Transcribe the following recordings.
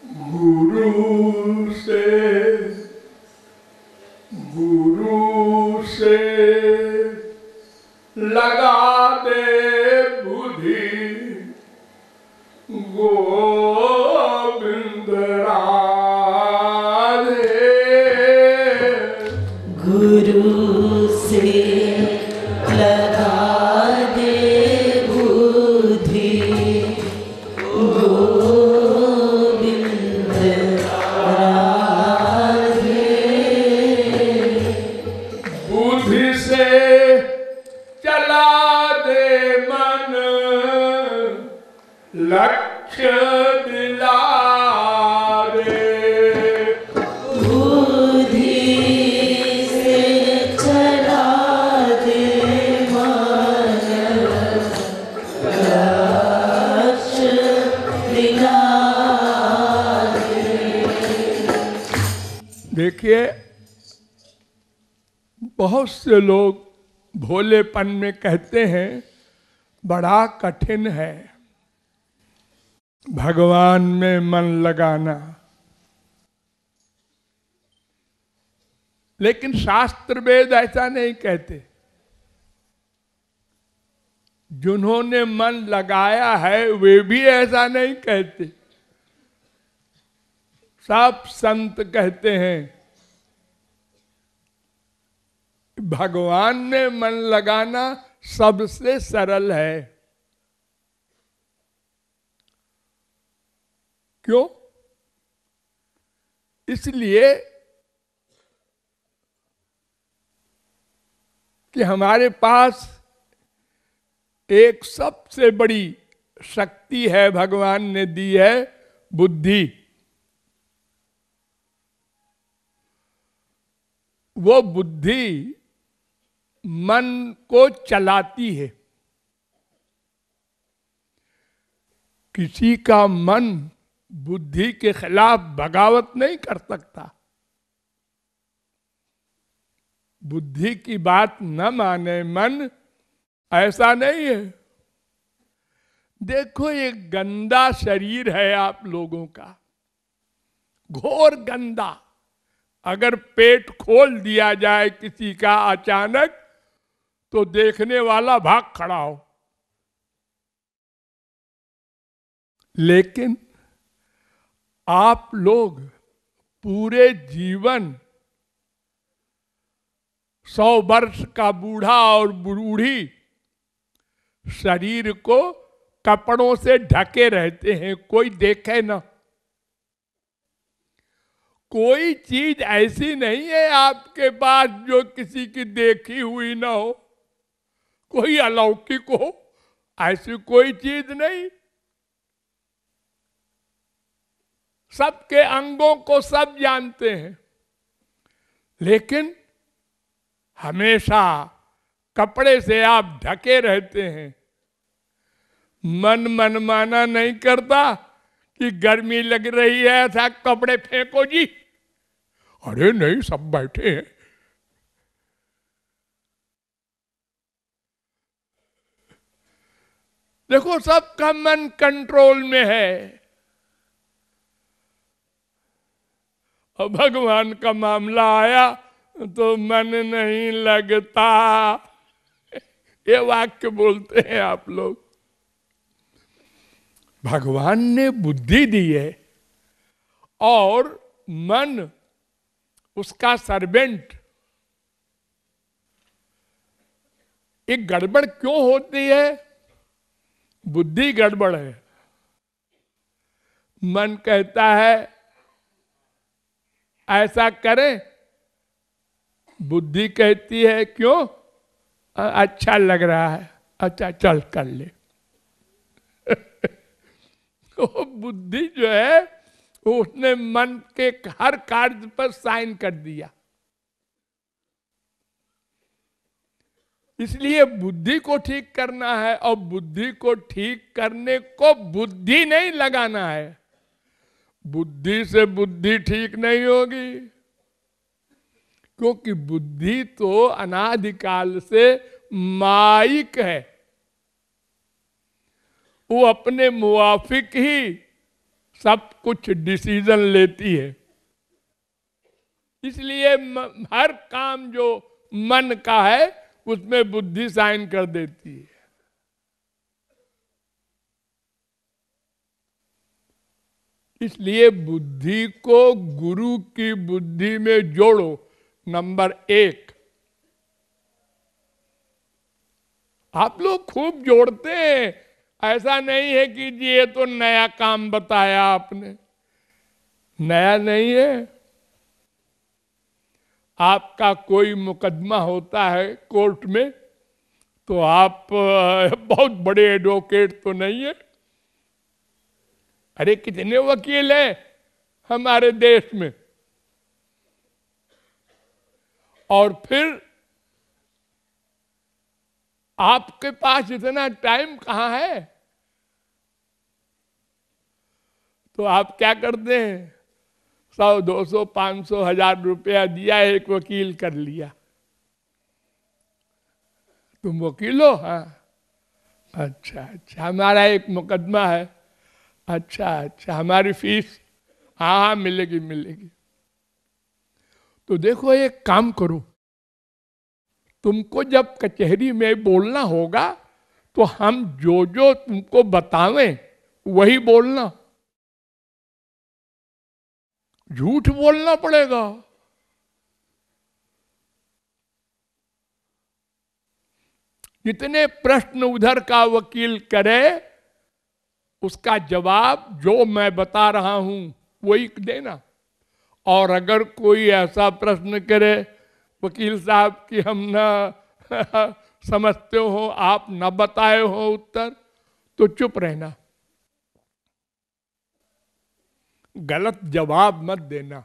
गुरु से लगा दे बुद्धि गोविंद राधे। गुरु से लगा दे बुद्धि गोविंद राधे। बुद्धि से चला दे मन लक्ष्य दिला दे। बुद्धि से चला दे मन लक्ष्य दिला दे। देखिए, बहुत से लोग भोलेपन में कहते हैं बड़ा कठिन है भगवान में मन लगाना, लेकिन शास्त्र वेद ऐसा नहीं कहते। जिन्होंने मन लगाया है वे भी ऐसा नहीं कहते। सब संत कहते हैं भगवान में मन लगाना सबसे सरल है। क्यों? इसलिए कि हमारे पास एक सबसे बड़ी शक्ति है, भगवान ने दी है, बुद्धि। वो बुद्धि मन को चलाती है। किसी का मन बुद्धि के खिलाफ बगावत नहीं कर सकता। बुद्धि की बात न माने मन, ऐसा नहीं है। देखो, ये गंदा शरीर है आप लोगों का, घोर गंदा। अगर पेट खोल दिया जाए किसी का अचानक, तो देखने वाला भाग खड़ा हो। लेकिन आप लोग पूरे जीवन 100 वर्ष का बूढ़ा और बूढ़ी शरीर को कपड़ों से ढके रहते हैं, कोई देखे ना। कोई चीज ऐसी नहीं है आपके पास जो किसी की देखी हुई ना हो, कोई अलौकिक हो, ऐसी कोई चीज नहीं। सबके अंगों को सब जानते हैं, लेकिन हमेशा कपड़े से आप ढके रहते हैं। मन मनमाना नहीं करता कि गर्मी लग रही है, ऐसा कपड़े फेंको जी। अरे नहीं, सब बैठे हैं। देखो, सबका मन कंट्रोल में है। और भगवान का मामला आया तो मन नहीं लगता। ये वाक्य बोलते हैं आप लोग। भगवान ने बुद्धि दी है और मन उसका सर्वेंट। एक गड़बड़ क्यों होती है? बुद्धि गड़बड़ है। मन कहता है ऐसा करें, बुद्धि कहती है क्यों? अच्छा लग रहा है, अच्छा चल कर ले। तो बुद्धि जो है उसने मन के हर कार्य पर साइन कर दिया। इसलिए बुद्धि को ठीक करना है, और बुद्धि को ठीक करने को बुद्धि नहीं लगाना है। बुद्धि से बुद्धि ठीक नहीं होगी, क्योंकि बुद्धि तो अनादिकाल से माइक है। वो अपने मुवाफिक ही सब कुछ डिसीजन लेती है। इसलिए हर काम जो मन का है उसमें बुद्धि साइन कर देती है। इसलिए बुद्धि को गुरु की बुद्धि में जोड़ो। नंबर 1, आप लोग खूब जोड़ते हैं, ऐसा नहीं है कि जी ये तो नया काम बताया आपने। नया नहीं है। आपका कोई मुकदमा होता है कोर्ट में तो आप बहुत बड़े एडवोकेट तो नहीं है। अरे कितने वकील हैं हमारे देश में, और फिर आपके पास इतना टाइम कहां है। तो आप क्या करते हैं, 100, 200, 500, 1000 रुपया दिया, एक वकील कर लिया। तुम वकील हो? हाँ। अच्छा अच्छा, हमारा एक मुकदमा है। अच्छा अच्छा, हमारी फीस? हाँ हाँ, मिलेगी मिलेगी। तो देखो, एक काम करो, तुमको जब कचहरी में बोलना होगा तो हम जो जो तुमको बतावें वही बोलना, झूठ बोलना पड़ेगा। जितने प्रश्न उधर का वकील करे उसका जवाब जो मैं बता रहा हूं वही देना। और अगर कोई ऐसा प्रश्न करे वकील साहब कि हम ना समझते हो, आप न बताए हो उत्तर, तो चुप रहना, गलत जवाब मत देना,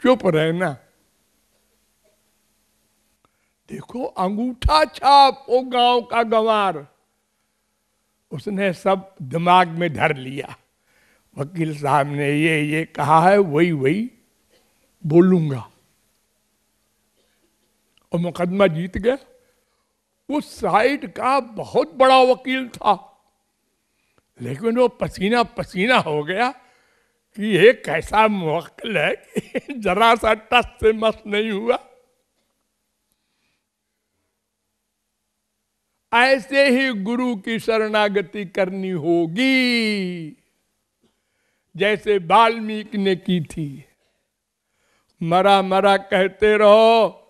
चुप रहना। देखो, अंगूठा छाप वो गांव का गंवार, उसने सब दिमाग में धर लिया। वकील साहब ने ये कहा है, वही वही बोलूंगा, और मुकदमा जीत गया। उस साइड का बहुत बड़ा वकील था, लेकिन वो पसीना पसीना हो गया कि ये कैसा मुवक्किल है कि जरा सा टस से मस नहीं हुआ। ऐसे ही गुरु की शरणागति करनी होगी, जैसे वाल्मीकि ने की थी। मरा मरा कहते रहो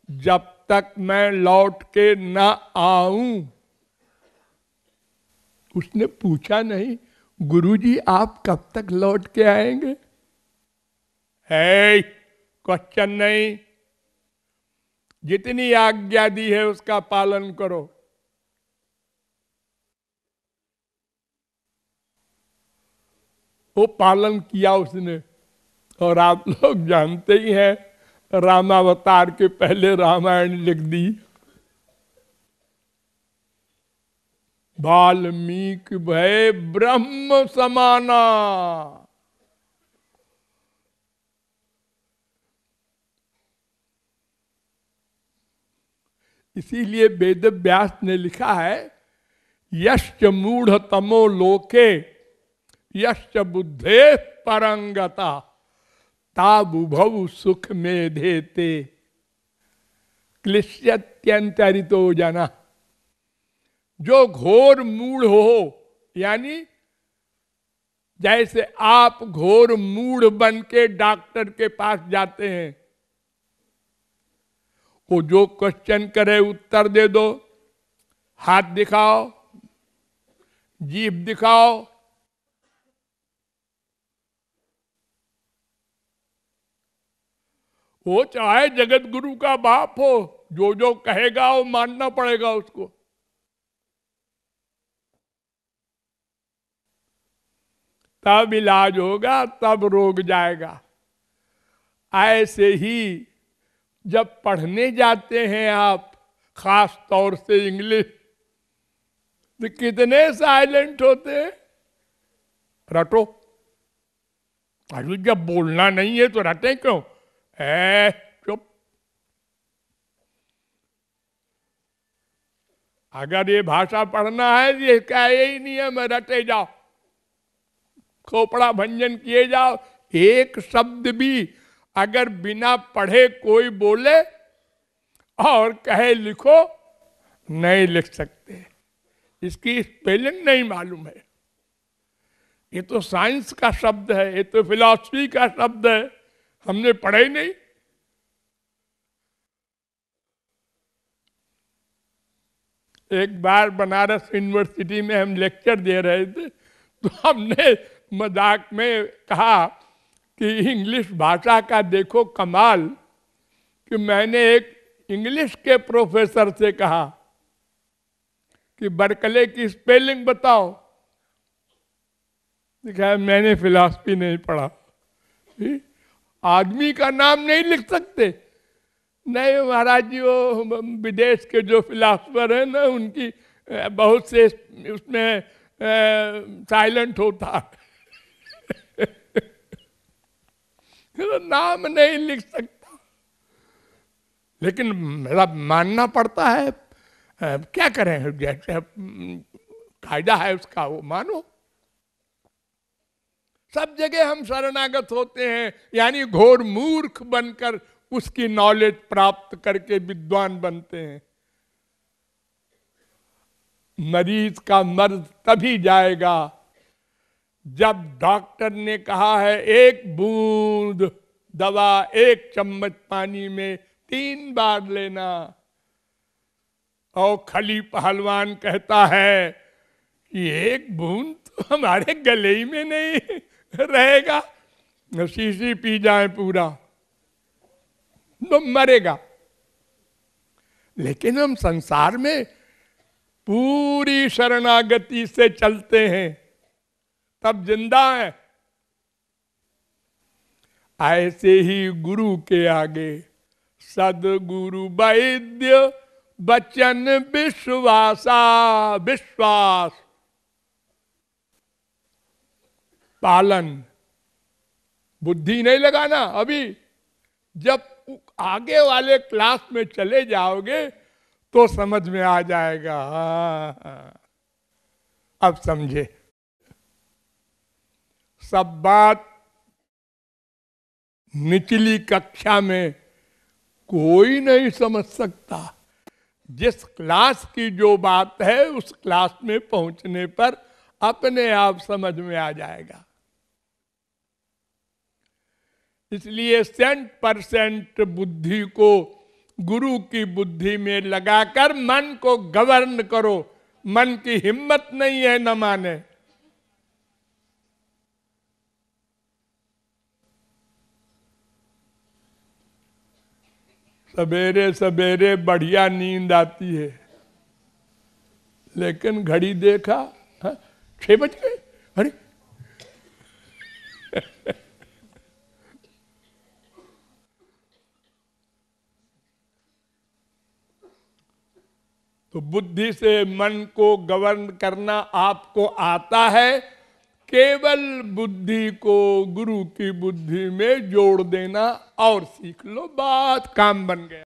जब तक मैं लौट के ना आऊं। उसने पूछा नहीं, गुरुजी आप कब तक लौट के आएंगे? है क्वेश्चन नहीं, जितनी आज्ञा दी है उसका पालन करो। वो पालन किया उसने। और आप लोग जानते ही हैं, रामावतार के पहले रामायण लिख दी। वाल्मीकि भय ब्रह्म समाना। इसीलिए वेद व्यास ने लिखा है, यश्च मूढ़ तमो लोके यश्च बुद्धे परंगता ताबुभव सुख में देते क्लिश्यत्यंतरितो जना। जो घोर मूढ़ हो, यानी जैसे आप घोर मूढ़ बन के डॉक्टर के पास जाते हैं, वो जो क्वेश्चन करे उत्तर दे दो, हाथ दिखाओ, जीभ दिखाओ, वो चाहे जगत गुरु का बाप हो, जो जो कहेगा वो मानना पड़ेगा उसको। तब इलाज होगा, तब रोग जाएगा। ऐसे ही जब पढ़ने जाते हैं आप, खास तौर से इंग्लिश, तो कितने साइलेंट होते हैं। रटो, अरे जब बोलना नहीं है तो रटे क्यों? चुप। अगर ये भाषा पढ़ना है, ये क्या यही नहीं है मैं रटे जाओ। खोपड़ा भंजन किए जाओ, एक शब्द भी अगर बिना पढ़े कोई बोले और कहे लिखो, नहीं लिख सकते। इसकी स्पेलिंग नहीं मालूम है। ये तो साइंस का शब्द है, ये तो फिलॉसफी का शब्द है, हमने पढ़ा ही नहीं। एक बार बनारस यूनिवर्सिटी में हम लेक्चर दे रहे थे, तो हमने मजाक में कहा कि इंग्लिश भाषा का देखो कमाल, कि मैंने एक इंग्लिश के प्रोफेसर से कहा कि बर्कले की स्पेलिंग बताओ। कहा मैंने फिलॉसफी नहीं पढ़ा, आदमी का नाम नहीं लिख सकते। नहीं महाराज जी, वो विदेश के जो फिलासफर है ना, उनकी बहुत से उसमें साइलेंट होता तो नाम नहीं लिख सकता। लेकिन मेरा मानना पड़ता है, क्या करें, जैसे कायदा है उसका वो मानो। सब जगह हम शरणागत होते हैं, यानी घोर मूर्ख बनकर उसकी नॉलेज प्राप्त करके विद्वान बनते हैं। मरीज का मर्ज तभी जाएगा जब डॉक्टर ने कहा है एक बूंद दवा 1 चम्मच पानी में 3 बार लेना, और खली पहलवान कहता है कि 1 बूंद तो हमारे गले ही में नहीं रहेगा, शीशी पी जाए पूरा तो मरेगा। लेकिन हम संसार में पूरी शरणागति से चलते हैं, तब जिंदा है। ऐसे ही गुरु के आगे सदगुरु वैद्य बचन विश्वासा, विश्वास पालन। बुद्धि नहीं लगाना अभी, जब आगे वाले क्लास में चले जाओगे तो समझ में आ जाएगा। अब समझे, सब बात निचली कक्षा में कोई नहीं समझ सकता। जिस क्लास की जो बात है उस क्लास में पहुंचने पर अपने आप समझ में आ जाएगा। इसलिए 100% बुद्धि को गुरु की बुद्धि में लगाकर मन को गवर्न करो। मन की हिम्मत नहीं है न माने। सवेरे सवेरे बढ़िया नींद आती है, लेकिन घड़ी देखा 6 बज गए, अरे तो बुद्धि से मन को गवर्न करना आपको आता है, केवल बुद्धि को गुरु की बुद्धि में जोड़ देना और सीख लो, बात काम बन गया।